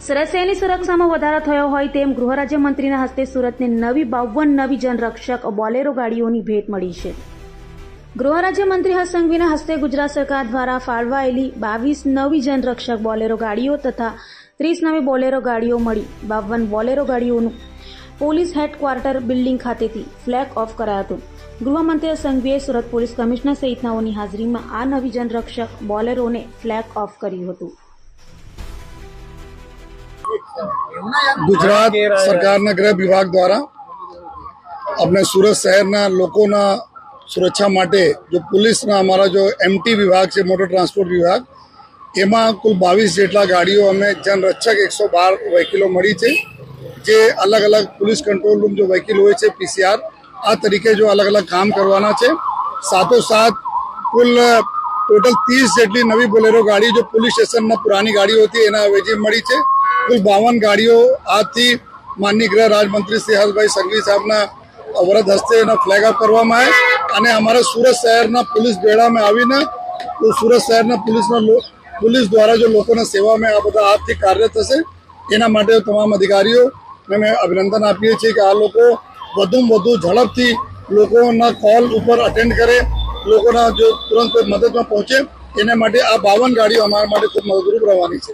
સુરત શહેરની સુરક્ષામાં વધારો થયો હોય તેમ ગૃહ રાજ્યમંત્રીના હસ્તે સુરતને નવી 52 નવી જનરક્ષક બોલેરો ગાડીઓની ભેટ મળી છે। ગૃહ રાજ્યમંત્રી હર્ષ સંઘવીના હસ્તે ગુજરાત સરકાર દ્વારા ફાળવાયેલી 22 નવી જનરક્ષક બોલેરો ગાડીઓ તથા 30 નવી બોલેરો ગાડીઓ મળી 52 બોલેરો ગાડીઓનું પોલીસ હેડક્વાર્ટર બિલ્ડિંગ ખાતેથી ફ્લેગ ઓફ કરાયું હતું। ગૃહમંત્રી સંઘવીએ સુરત પોલીસ કમિશનર સહિતનાઓની હાજરીમાં આ નવી જનરક્ષક બોલેરોને ફ્લેગ ઓફ કર્યું હતું। गुजरात सरकारना गृह विभाग द्वारा अपने सूरत शहरना लोकोना सुरक्षा माटे जो पुलिसना हमारा जो एमटी विभाग है मोटर ट्रांसपोर्ट विभाग एमां कुल 22 जेटला गाड़ीओ अमे जनरक्षक 112 व्हीकलो मળી છે જે अलग अलग पुलिस कंट्रोल रूम जो व्हीकल होय છે पीसीआर आ तरीके जो अलग अलग काम करवाना છે। साथों साथ कुल टोटल 30 जेटली नवी बोलेरो गाड़ी जो पुलिस स्टेशन पुरानी गाड़ी होती है एना अवेजी मળી છે। कुल 52 गाड़ियों आज थी माननीय गृह राज्य मंत्री श्री हर्षभाई संघवी साहबना वरद हस्ते फ्लेग ऑफ करवामां आवे अने अमारा सूरत शहरना पुलिस बेड़ा में आवीने तो सूरत शहरना पुलिस द्वारा जो लोगों ने सेवा में आ बधा हाथथी कार्यरत हशे एना माटे तमाम अधिकारीओ ने मैं अभिनंदन आपीए छीए कि आ लोको वधुमां वधु झड़पथी लोकोना कॉल पर अटेन्ड करे लोकोना जो तुरंत मदद में पहुंचे एने माटे आ 52 गाड़ियों अमारा माटे खूब मददरूप रहवानी छे।